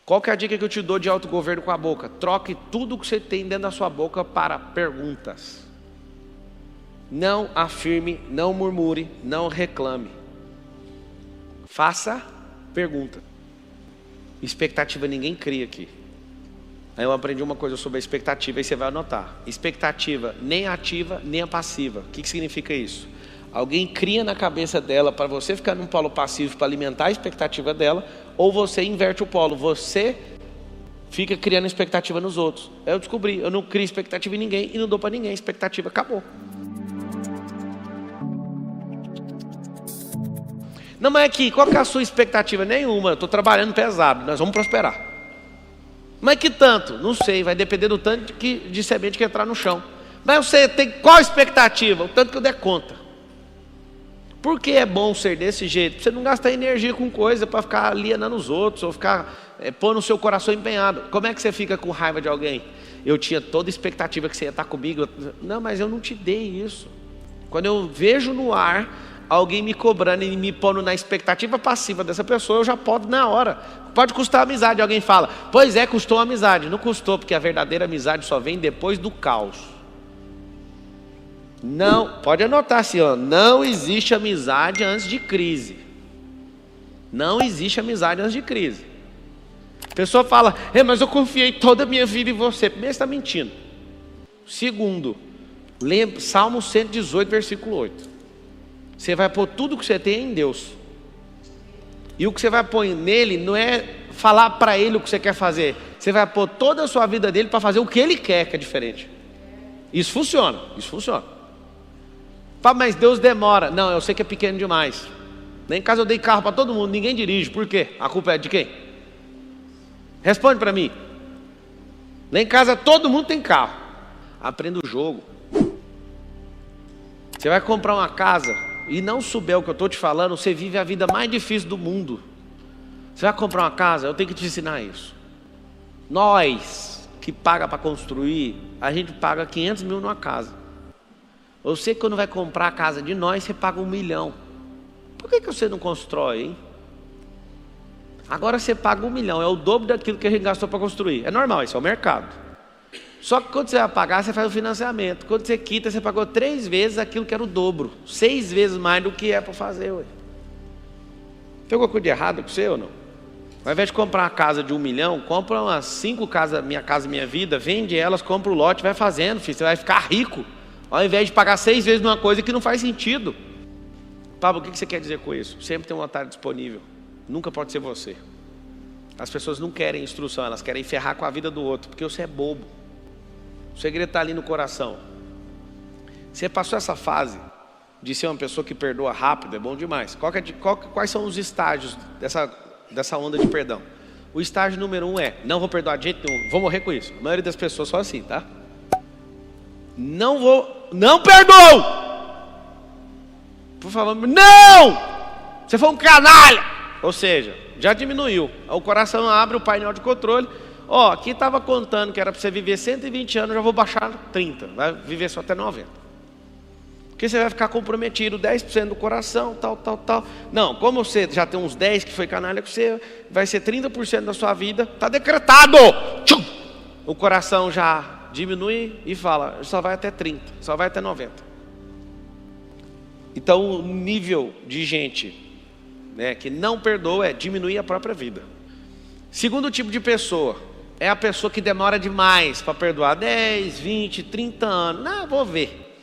Qual que é a dica que eu te dou de autogoverno com a boca? Troque tudo que você tem dentro da sua boca para perguntas. Não afirme, não murmure, não reclame. Faça pergunta. Expectativa ninguém cria aqui. Aí eu aprendi uma coisa sobre a expectativa e você vai anotar. Expectativa nem ativa nem a passiva. O que significa isso? Alguém cria na cabeça dela para você ficar num polo passivo para alimentar a expectativa dela, ou você inverte o polo, você fica criando expectativa nos outros. Aí eu descobri, eu não crio expectativa em ninguém e não dou para ninguém, a expectativa acabou. Não, mas aqui, qual que é a sua expectativa? Nenhuma, eu estou trabalhando pesado, nós vamos prosperar. Mas que tanto? Não sei, vai depender do tanto de semente que entrar no chão. Mas você tem qual expectativa? O tanto que eu der conta. Por que é bom ser desse jeito? Para você não gastar energia com coisa para ficar alienando os outros, ou ficar pondo o seu coração empenhado. Como é que você fica com raiva de alguém? Eu tinha toda a expectativa que você ia estar comigo. Não, mas eu não te dei isso. Quando eu vejo no ar alguém me cobrando e me pondo na expectativa passiva dessa pessoa, eu já podo na hora. Pode custar a amizade. Alguém fala, pois é, custou a amizade. Não custou, porque a verdadeira amizade só vem depois do caos. Não, pode anotar assim, ó, não existe amizade antes de crise. Não existe amizade antes de crise. A pessoa fala, mas eu confiei toda a minha vida em você. Primeiro, você está mentindo. Segundo, lembra, Salmo 118, versículo 8. Você vai pôr tudo que você tem em Deus. E o que você vai pôr nele não é falar para ele o que você quer fazer. Você vai pôr toda a sua vida dele para fazer o que ele quer, que é diferente. Isso funciona, isso funciona. Mas Deus demora. Não, eu sei que é pequeno demais. Nem em casa eu dei carro para todo mundo, ninguém dirige. Por quê? A culpa é de quem? Responde para mim. Lá em casa todo mundo tem carro. Aprenda o jogo. Você vai comprar uma casa e não souber o que eu estou te falando, você vive a vida mais difícil do mundo. Você vai comprar uma casa, eu tenho que te ensinar isso. Nós que paga para construir, a gente paga 500 mil numa casa. Você quando vai comprar a casa de nós, você paga 1 milhão. Por que você não constrói, hein? Agora você paga 1 milhão, é o dobro daquilo que a gente gastou para construir. É normal, isso é o mercado. Só que quando você vai pagar, você faz o financiamento. Quando você quita, você pagou 3 vezes aquilo que era o dobro. 6 vezes mais do que é para fazer. Ué. Tem alguma coisa de errado com você ou não? Ao invés de comprar uma casa de 1 milhão, compra umas 5 casas, Minha Casa Minha Vida, vende elas, compra o lote, vai fazendo, filho, você vai ficar rico. Ao invés de pagar 6 vezes numa coisa que não faz sentido. Pablo, o que você quer dizer com isso? Sempre tem um otário disponível. Nunca pode ser você. As pessoas não querem instrução, elas querem ferrar com a vida do outro, porque você é bobo. O segredo está ali no coração. Você passou essa fase de ser uma pessoa que perdoa rápido, é bom demais. Quais são os estágios dessa onda de perdão? O estágio número 1 é, não vou perdoar de jeito nenhum, vou morrer com isso. A maioria das pessoas só assim, tá? Não perdoo! Por favor, não! Você foi um canalha! Ou seja, já diminuiu. O coração abre o painel de controle. Ó, aqui estava contando que era para você viver 120 anos, já vou baixar 30. Vai viver só até 90. Porque você vai ficar comprometido, 10% do coração, tal. Não, como você já tem uns 10 que foi canalha com você, vai ser 30% da sua vida. Está decretado! Tchum! O coração já diminui e fala, só vai até 30, só vai até 90. Então o nível de gente, né, que não perdoa é diminuir a própria vida. Segundo tipo de pessoa, é a pessoa que demora demais para perdoar, 10, 20, 30 anos. Não, vou ver.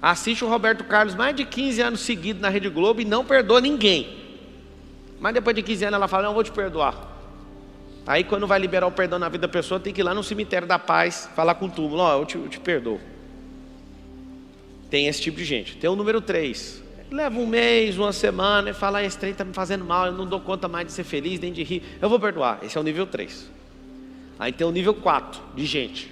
Assiste o Roberto Carlos mais de 15 anos seguidos na Rede Globo e não perdoa ninguém. Mas depois de 15 anos ela fala, não, vou te perdoar. Aí quando vai liberar o perdão na vida da pessoa, tem que ir lá no cemitério da paz, falar com o túmulo, ó, eu te perdoo. Tem esse tipo de gente. Tem o número 3. Leva 1 mês, 1 semana, e fala, esse trem está me fazendo mal, eu não dou conta mais de ser feliz, nem de rir. Eu vou perdoar. Esse é o nível 3. Aí tem o nível 4 de gente.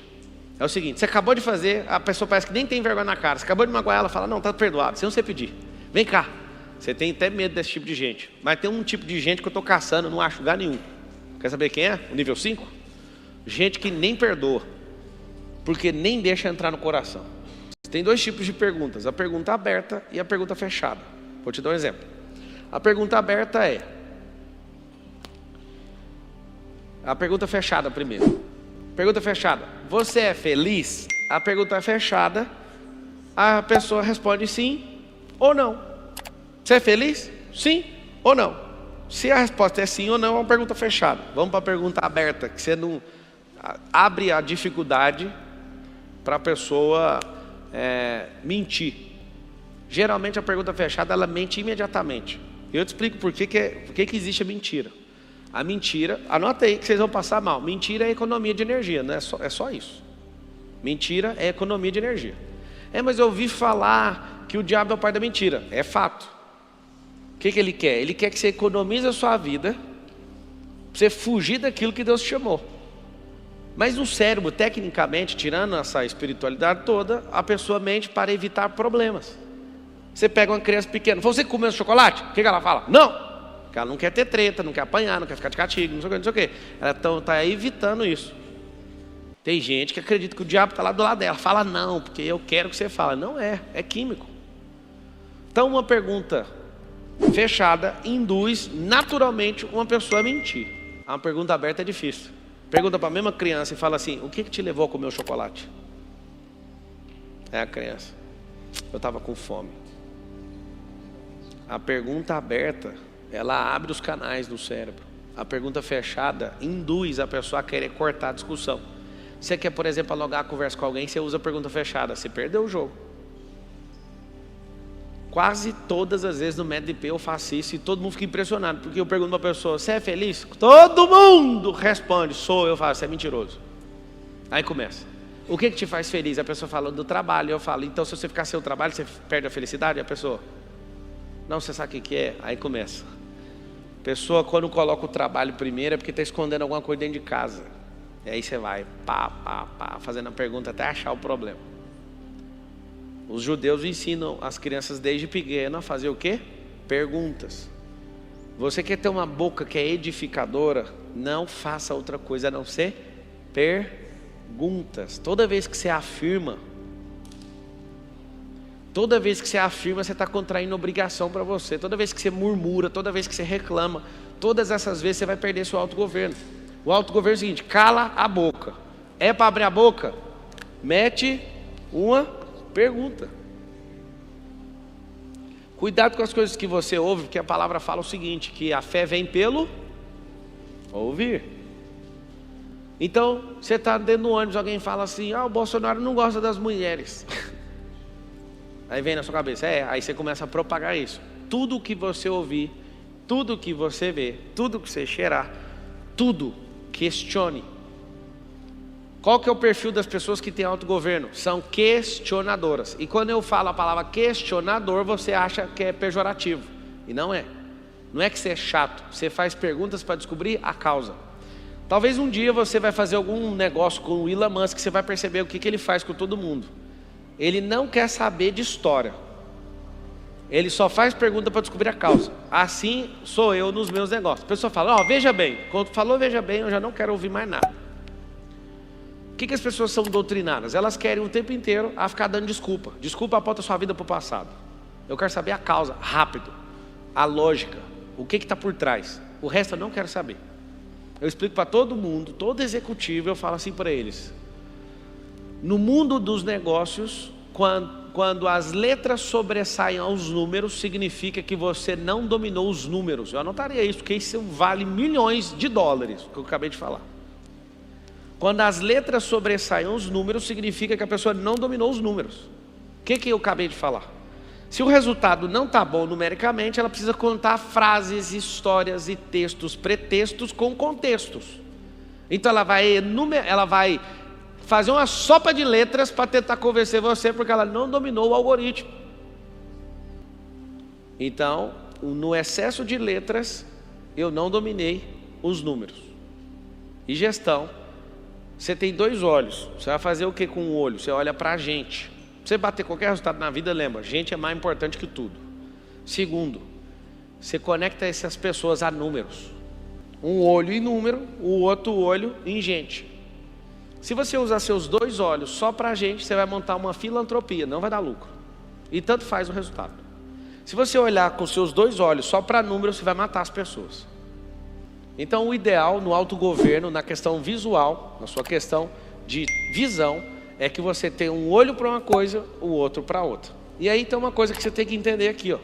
É o seguinte, você acabou de fazer, a pessoa parece que nem tem vergonha na cara. Você acabou de magoar ela, fala, não, está perdoado, sem você pedir. Vem cá. Você tem até medo desse tipo de gente. Mas tem um tipo de gente que eu estou caçando, não acho lugar nenhum. Quer saber quem é? O nível 5? Gente que nem perdoa, porque nem deixa entrar no coração. Tem 2 tipos de perguntas, a pergunta aberta e a pergunta fechada. Vou te dar um exemplo. A pergunta aberta é, A pergunta fechada primeiro. Pergunta fechada. Você é feliz? A pergunta é fechada. A pessoa responde sim ou não. Você é feliz? Sim ou não? Se a resposta é sim ou não, é uma pergunta fechada. Vamos para a pergunta aberta, que você não abre a dificuldade para a pessoa mentir. Geralmente a pergunta fechada, ela mente imediatamente. Eu te explico por que existe a mentira. A mentira, anota aí que vocês vão passar mal. Mentira é economia de energia, não é só isso. Mentira é economia de energia. Mas eu ouvi falar que o diabo é o pai da mentira. É fato. O que ele quer? Ele quer que você economize a sua vida, para você fugir daquilo que Deus te chamou. Mas no cérebro, tecnicamente, tirando essa espiritualidade toda, a pessoa mente para evitar problemas. Você pega uma criança pequena, você comeu chocolate? O que ela fala? Não! Porque ela não quer ter treta, não quer apanhar, não quer ficar de castigo, não sei o que. Ela está evitando isso. Tem gente que acredita que o diabo está lá do lado dela. Fala não, porque eu quero que você fale. Não é químico. Então uma pergunta fechada induz naturalmente uma pessoa a mentir. Uma pergunta aberta é difícil. Pergunta para a mesma criança e fala assim: o que te levou a comer o chocolate? A criança: eu estava com fome. A pergunta aberta, ela abre os canais do cérebro. A pergunta fechada induz a pessoa a querer cortar a discussão. Você quer, por exemplo, alugar a conversa com alguém, você usa a pergunta fechada, você perdeu o jogo. Quase todas as vezes no MEDP eu faço isso e todo mundo fica impressionado, porque eu pergunto para a pessoa: você é feliz? Todo mundo responde: sou. Eu falo: você é mentiroso. Aí começa: o que te faz feliz? A pessoa fala: do trabalho. Eu falo: então se você ficar sem o trabalho, você perde a felicidade? E a pessoa: não, você sabe o que é? Aí começa. A pessoa, quando coloca o trabalho primeiro, é porque está escondendo alguma coisa dentro de casa. E aí você vai fazendo a pergunta até achar o problema. Os judeus ensinam as crianças desde pequeno a fazer o quê? Perguntas. Você quer ter uma boca que é edificadora? Não faça outra coisa a não ser perguntas. Toda vez que você afirma, você está contraindo obrigação para você. Toda vez que você murmura, toda vez que você reclama, todas essas vezes você vai perder seu autogoverno. O autogoverno é o seguinte: cala a boca. É para abrir a boca? Mete uma pergunta. Cuidado com as coisas que você ouve, porque a palavra fala o seguinte: que a fé vem pelo ouvir. Então, você está dentro do ônibus, alguém fala assim: o Bolsonaro não gosta das mulheres. Aí vem na sua cabeça: aí você começa a propagar isso. Tudo que você ouvir, tudo que você ver, tudo que você cheirar, tudo, questione. Qual que é o perfil das pessoas que têm autogoverno? São questionadoras. E quando eu falo a palavra questionador, você acha que é pejorativo. E não é. Não é que você é chato. Você faz perguntas para descobrir a causa. Talvez um dia você vai fazer algum negócio com o Elon Musk, você vai perceber o que ele faz com todo mundo. Ele não quer saber de história. Ele só faz pergunta para descobrir a causa. Assim sou eu nos meus negócios. A pessoa fala: veja bem. Quando falou veja bem, eu já não quero ouvir mais nada. O que as pessoas são doutrinadas? Elas querem o tempo inteiro a ficar dando desculpa. Desculpa aponta sua vida para o passado. Eu quero saber a causa, rápido. A lógica. O que está por trás. O resto eu não quero saber. Eu explico para todo mundo, todo executivo, eu falo assim para eles: no mundo dos negócios, quando as letras sobressaem aos números, significa que você não dominou os números. Eu anotaria isso, porque isso vale milhões de dólares, que eu acabei de falar. Quando as letras sobressaem aos números, significa que a pessoa não dominou os números. O que eu acabei de falar? Se o resultado não está bom numericamente, ela precisa contar frases, histórias e textos, pretextos com contextos. Então ela vai fazer uma sopa de letras para tentar convencer você, porque ela não dominou o algoritmo. Então, no excesso de letras, eu não dominei os números. E gestão, você tem dois olhos. Você vai fazer o que com o olho? Você olha para a gente. Pra você bater qualquer resultado na vida, lembra: gente é mais importante que tudo. Segundo, você conecta essas pessoas a números. Um olho em número, o outro olho em gente. Se você usar seus dois olhos só para a gente, você vai montar uma filantropia, não vai dar lucro. E tanto faz o resultado. Se você olhar com seus dois olhos só para números, você vai matar as pessoas. Então o ideal no autogoverno, na questão visual, na sua questão de visão, é que você tenha um olho para uma coisa, o outro para outra. E aí tem uma coisa que você tem que entender aqui, ó.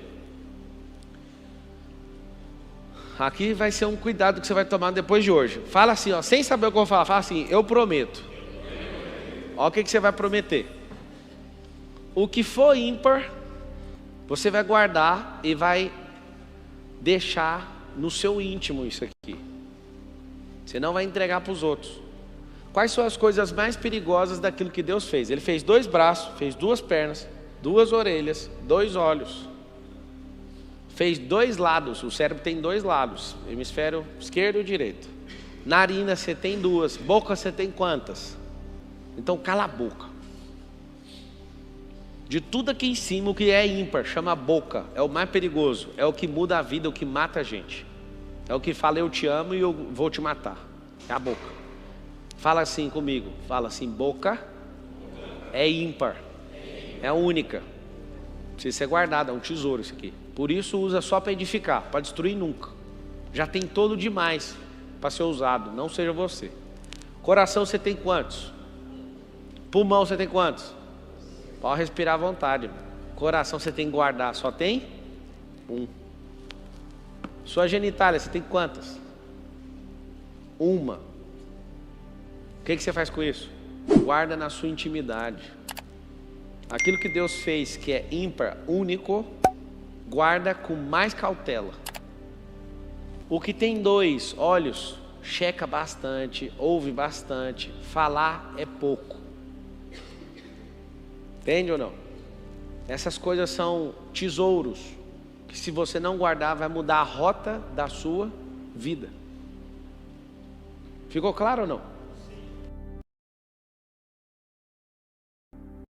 Aqui vai ser um cuidado que você vai tomar depois de hoje. Fala assim, ó, sem saber o que eu vou falar, fala assim, eu prometo. Olha o que você vai prometer. O que for ímpar, você vai guardar e vai deixar no seu íntimo isso aqui. Você não vai entregar para os outros. Quais são as coisas mais perigosas daquilo que Deus fez? Ele fez 2 braços, fez 2 pernas, 2 orelhas, 2 olhos. Fez 2 lados, o cérebro tem 2 lados, hemisfério esquerdo e direito. Narina você tem 2, boca você tem quantas? Então cala a boca. De tudo aqui em cima, o que é ímpar, chama boca, é o mais perigoso, é o que muda a vida, o que mata a gente. É o que fala eu te amo e eu vou te matar, é a boca. Fala assim comigo, fala assim, boca é ímpar, é única. Precisa ser guardada, é um tesouro isso aqui. Por isso usa só para edificar, para destruir nunca. Já tem todo demais para ser usado, não seja você. Coração você tem quantos? Pulmão você tem quantos? Pode respirar à vontade. Coração você tem que guardar, só tem 1. Sua genitália você tem quantas? 1. O que você faz com isso? Guarda na sua intimidade. Aquilo que Deus fez que é ímpar, único, guarda com mais cautela. O que tem 2 olhos, checa bastante, ouve bastante. Falar é pouco. Entende ou não? Essas coisas são tesouros que se você não guardar vai mudar a rota da sua vida. Ficou claro ou não?